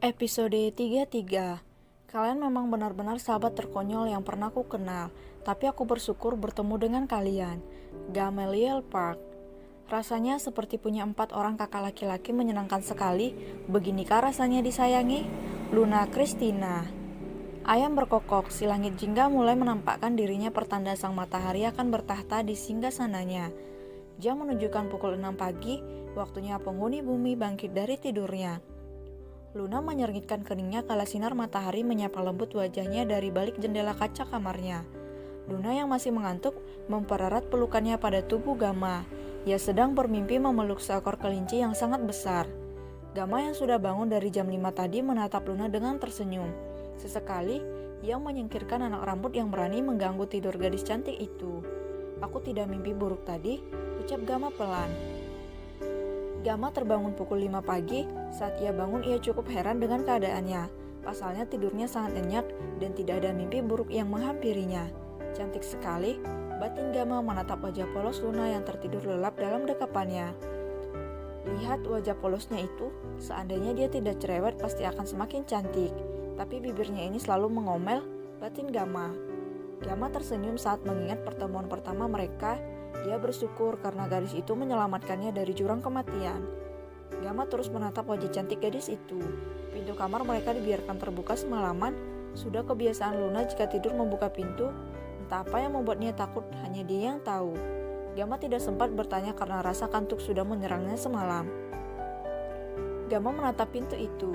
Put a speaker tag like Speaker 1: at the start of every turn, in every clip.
Speaker 1: Episode 33. Kalian memang benar-benar sahabat terkonyol yang pernah aku kenal, tapi aku bersyukur bertemu dengan kalian. Gamaliel Park. Rasanya seperti punya 4 orang kakak laki-laki menyenangkan sekali. Beginikah rasanya disayangi? Luna Christina. Ayam berkokok, si langit jingga mulai menampakkan dirinya pertanda sang matahari akan bertahta di singgasananya. Jam menunjukkan pukul 6 pagi, waktunya penghuni bumi bangkit dari tidurnya. Luna menyergitkan keningnya kala sinar matahari menyapa lembut wajahnya dari balik jendela kaca kamarnya. Luna yang masih mengantuk mempererat pelukannya pada tubuh Gama. Ia sedang bermimpi memeluk seekor kelinci yang sangat besar. Gama yang sudah bangun dari jam 5 tadi menatap Luna dengan tersenyum. Sesekali, ia menyingkirkan anak rambut yang berani mengganggu tidur gadis cantik itu. "Aku tidak mimpi buruk tadi," ucap Gama pelan. Gama terbangun pukul 5 pagi. Saat ia bangun, ia cukup heran dengan keadaannya. Pasalnya tidurnya sangat nyenyak dan tidak ada mimpi buruk yang menghampirinya. Cantik sekali, batin Gama menatap wajah polos Luna yang tertidur lelap dalam dekapannya. Lihat wajah polosnya itu, seandainya dia tidak cerewet pasti akan semakin cantik. Tapi bibirnya ini selalu mengomel, batin Gama. Gama tersenyum saat mengingat pertemuan pertama mereka. Ia bersyukur karena gadis itu menyelamatkannya dari jurang kematian. Gama terus menatap wajah cantik gadis itu. Pintu kamar mereka dibiarkan terbuka semalaman. Sudah kebiasaan Luna jika tidur membuka pintu. Entah apa yang membuatnya takut, hanya dia yang tahu. Gama tidak sempat bertanya karena rasa kantuk sudah menyerangnya semalam. Gama menatap pintu itu.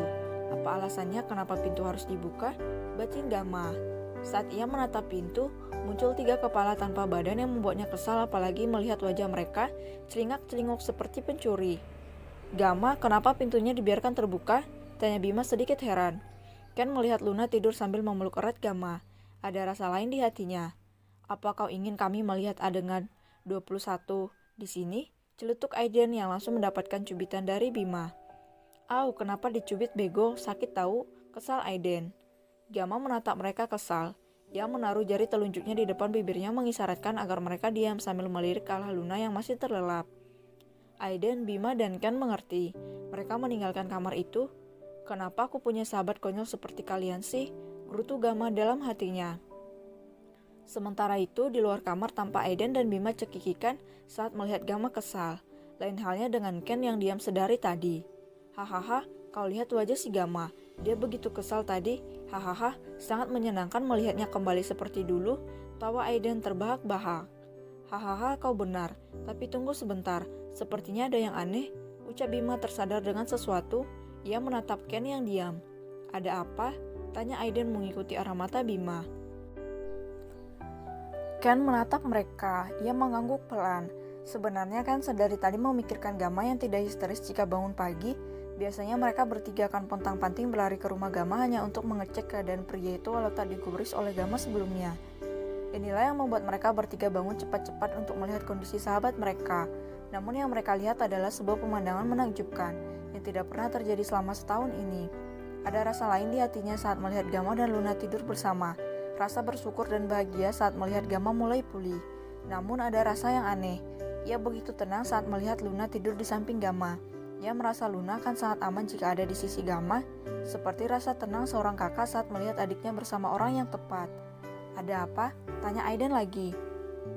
Speaker 1: Apa alasannya kenapa pintu harus dibuka? Batin Gama. Saat ia menatap pintu, muncul 3 kepala tanpa badan yang membuatnya kesal, apalagi melihat wajah mereka celingak-celinguk seperti pencuri. "Gama, kenapa pintunya dibiarkan terbuka?" tanya Bima sedikit heran. Ken melihat Luna tidur sambil memeluk erat Gama. Ada rasa lain di hatinya. "Apa kau ingin kami melihat adegan 21 di sini?" celetuk Aiden yang langsung mendapatkan cubitan dari Bima. "Au, kenapa dicubit bego? Sakit tahu," kesal Aiden. Gama menatap mereka kesal. Ia menaruh jari telunjuknya di depan bibirnya mengisyaratkan agar mereka diam sambil melirik ke arah Luna yang masih terlelap. Aiden, Bima, dan Ken mengerti. Mereka meninggalkan kamar itu. "Kenapa aku punya sahabat konyol seperti kalian sih?" gerutu Gama dalam hatinya. Sementara itu, di luar kamar tampak Aiden dan Bima cekikikan saat melihat Gama kesal. Lain halnya dengan Ken yang diam sedari tadi. "Hahaha, kau lihat wajah si Gama. Dia begitu kesal tadi. Hahaha, sangat menyenangkan melihatnya kembali seperti dulu," tawa Aiden terbahak-bahak. "Hahaha, kau benar. Tapi tunggu sebentar, sepertinya ada yang aneh," ucap Bima tersadar dengan sesuatu. Ia menatap Ken yang diam. "Ada apa?" tanya Aiden mengikuti arah mata Bima. Ken menatap mereka. Ia mengangguk pelan. Sebenarnya Ken sedari tadi memikirkan Gama yang tidak histeris jika bangun pagi. Biasanya mereka bertiga akan pontang-panting berlari ke rumah Gama hanya untuk mengecek keadaan pria itu walau tak digubris oleh Gama sebelumnya. Inilah yang membuat mereka bertiga bangun cepat-cepat untuk melihat kondisi sahabat mereka. Namun yang mereka lihat adalah sebuah pemandangan menakjubkan yang tidak pernah terjadi selama setahun ini. Ada rasa lain di hatinya saat melihat Gama dan Luna tidur bersama. Rasa bersyukur dan bahagia saat melihat Gama mulai pulih. Namun ada rasa yang aneh. Ia begitu tenang saat melihat Luna tidur di samping Gama. Ia merasa Luna akan sangat aman jika ada di sisi Gama, seperti rasa tenang seorang kakak saat melihat adiknya bersama orang yang tepat. "Ada apa?" tanya Aiden lagi.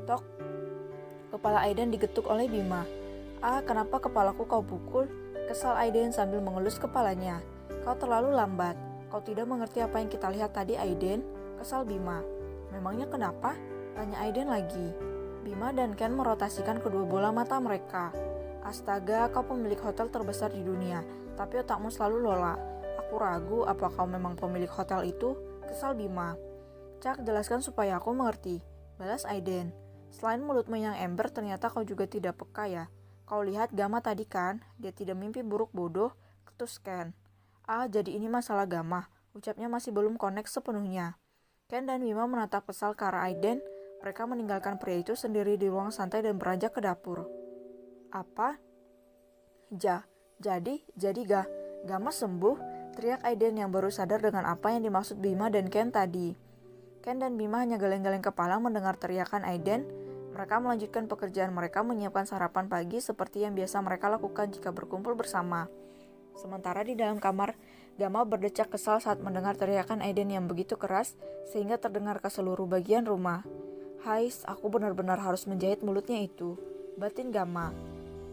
Speaker 1: Tok. Kepala Aiden digetuk oleh Bima. "Ah, kenapa kepalaku kau pukul?" kesal Aiden sambil mengelus kepalanya. "Kau terlalu lambat. Kau tidak mengerti apa yang kita lihat tadi, Aiden," kesal Bima. "Memangnya kenapa?" tanya Aiden lagi. Bima dan Ken merotasikan kedua bola mata mereka. "Astaga, kau pemilik hotel terbesar di dunia, tapi otakmu selalu lola. Aku ragu apa kau memang pemilik hotel itu," kesal Bima. "Cak, jelaskan supaya aku mengerti," balas Aiden. "Selain mulutmu yang ember, ternyata kau juga tidak peka ya. Kau lihat Gama tadi kan? Dia tidak mimpi buruk bodoh," ketus Ken. "Ah, jadi ini masalah Gama," ucapnya masih belum connect sepenuhnya. Ken dan Bima menatap kesal ke arah Aiden. Mereka meninggalkan pria itu sendiri di ruang santai dan beranjak ke dapur. "Apa? Jadi Gama sembuh?" teriak Aiden yang baru sadar dengan apa yang dimaksud Bima dan Ken tadi. Ken dan Bima hanya geleng-geleng kepala mendengar teriakan Aiden. Mereka melanjutkan pekerjaan mereka menyiapkan sarapan pagi seperti yang biasa mereka lakukan jika berkumpul bersama. Sementara di dalam kamar, Gama berdecak kesal saat mendengar teriakan Aiden yang begitu keras sehingga terdengar ke seluruh bagian rumah. Hais, aku benar-benar harus menjahit mulutnya itu, batin Gama.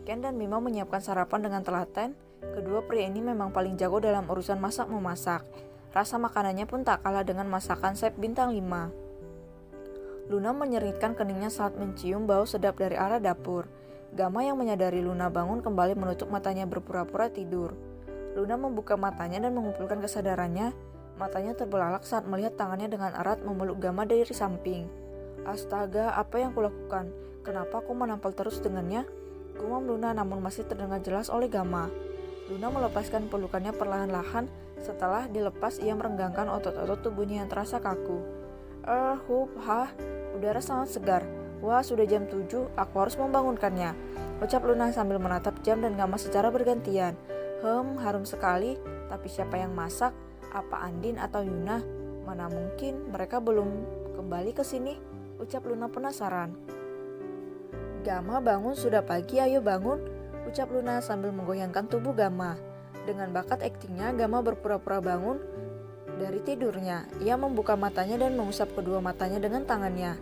Speaker 1: Ken dan Mima menyiapkan sarapan dengan telaten. Kedua pria ini memang paling jago dalam urusan masak-memasak. Rasa makanannya pun tak kalah dengan masakan chef bintang 5. Luna menyeritkan keningnya saat mencium bau sedap dari arah dapur. Gama yang menyadari Luna bangun kembali menutup matanya berpura-pura tidur. Luna membuka matanya dan mengumpulkan kesadarannya. Matanya terbelalak saat melihat tangannya dengan erat memeluk Gama dari samping. Astaga, apa yang kulakukan? Kenapa aku menampal terus dengannya? Gumam Luna namun masih terdengar jelas oleh Gama. Luna melepaskan pelukannya perlahan-lahan. Setelah dilepas, ia merenggangkan otot-otot tubuhnya yang terasa kaku. Udara sangat segar. Wah, sudah jam 7, aku harus membangunkannya, ucap Luna sambil menatap jam dan Gama secara bergantian. Harum sekali, tapi siapa yang masak? Apa Andin atau Yuna? Mana mungkin, mereka belum kembali ke sini, ucap Luna penasaran. Gama bangun, sudah pagi, ayo bangun, ucap Luna sambil menggoyangkan tubuh Gama. Dengan bakat aktingnya, Gama berpura-pura bangun dari tidurnya. Ia membuka matanya dan mengusap kedua matanya dengan tangannya.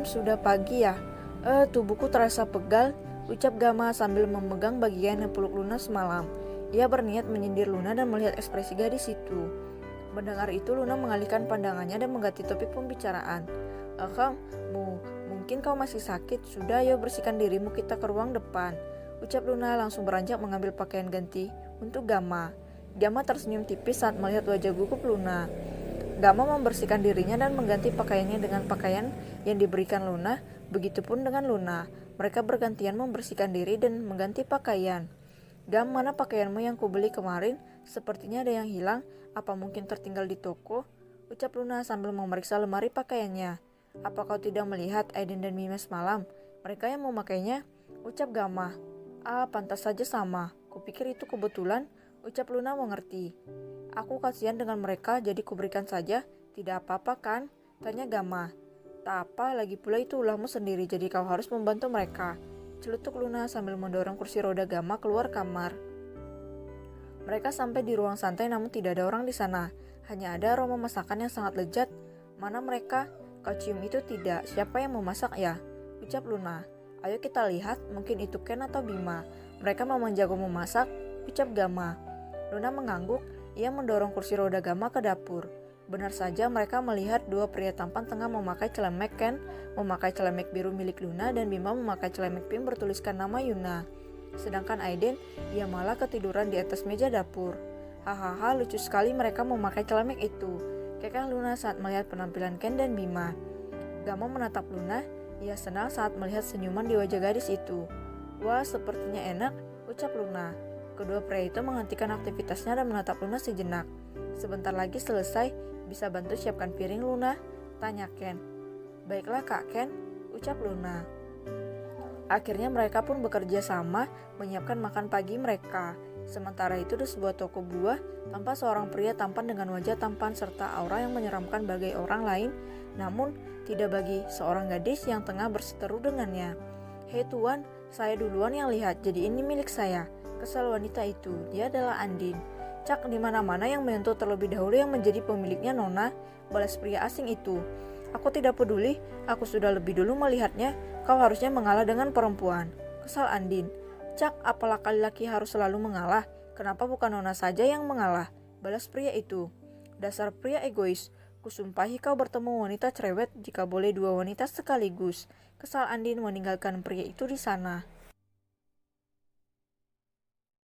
Speaker 1: Sudah pagi ya? Tubuhku terasa pegal, ucap Gama sambil memegang bagian yang peluk Luna semalam. Ia berniat menyindir Luna dan melihat ekspresi gadis itu. Mendengar itu, Luna mengalihkan pandangannya dan mengganti topik pembicaraan. Mungkin kau masih sakit. Sudah, ayo bersihkan dirimu, kita ke ruang depan, ucap Luna langsung beranjak mengambil pakaian ganti untuk Gama. Gama tersenyum tipis saat melihat wajah gugup Luna. Gama membersihkan dirinya dan mengganti pakaiannya dengan pakaian yang diberikan Luna. Begitupun dengan Luna. Mereka bergantian membersihkan diri dan mengganti pakaian. Gam, mana pakaianmu yang kubeli kemarin? Sepertinya ada yang hilang. Apa mungkin tertinggal di toko? Ucap Luna sambil memeriksa lemari pakaiannya. Apa kau tidak melihat Aiden dan Mima semalam? Mereka yang memakainya, ucap Gama. Pantas saja sama. Kupikir itu kebetulan, ucap Luna mengerti. Aku kasihan dengan mereka, jadi kuberikan saja. Tidak apa-apa kan? Tanya Gama. Tak apa, lagi pula itu ulahmu sendiri, jadi kau harus membantu mereka, celutuk Luna sambil mendorong kursi roda Gama keluar kamar. Mereka sampai di ruang santai namun tidak ada orang di sana. Hanya ada aroma masakan yang sangat lezat. Mana mereka? Kau cium itu tidak? Siapa yang memasak ya? Ucap Luna. Ayo kita lihat, mungkin itu Ken atau Bima. Mereka memang jago memasak, ucap Gama. Luna mengangguk. Ia mendorong kursi roda Gama ke dapur. Benar saja, mereka melihat dua pria tampan tengah memakai celemek. Ken memakai celemek biru milik Luna dan Bima memakai celemek pink bertuliskan nama Yuna. Sedangkan Aiden, ia malah ketiduran di atas meja dapur. Hahaha, lucu sekali mereka memakai celemek itu, kekeh Luna saat melihat penampilan Ken dan Bima. Gama menatap Luna. Ia senang saat melihat senyuman di wajah gadis itu. Wah, sepertinya enak, ucap Luna. Kedua pria itu menghentikan aktivitasnya dan menatap Luna sejenak. Sebentar lagi selesai, bisa bantu siapkan piring Luna? Tanya Ken. Baiklah Kak Ken, ucap Luna. Akhirnya mereka pun bekerja sama menyiapkan makan pagi mereka. Sementara itu di sebuah toko buah, tampak seorang pria tampan dengan wajah tampan serta aura yang menyeramkan bagai orang lain, namun tidak bagi seorang gadis yang tengah berseteru dengannya. Hei tuan, saya duluan yang lihat, jadi ini milik saya. Kesal wanita itu, dia adalah Andin. Cak di mana-mana yang menyentuh terlebih dahulu yang menjadi pemiliknya Nona, balas pria asing itu. Aku tidak peduli, aku sudah lebih dulu melihatnya, kau harusnya mengalah dengan perempuan. Kesal Andin. Cak, apalah laki-laki harus selalu mengalah? Kenapa bukan Nona saja yang mengalah? Balas pria itu. Dasar pria egois, kusumpahi kau bertemu wanita cerewet jika boleh dua wanita sekaligus. Kesal Andin meninggalkan pria itu di sana.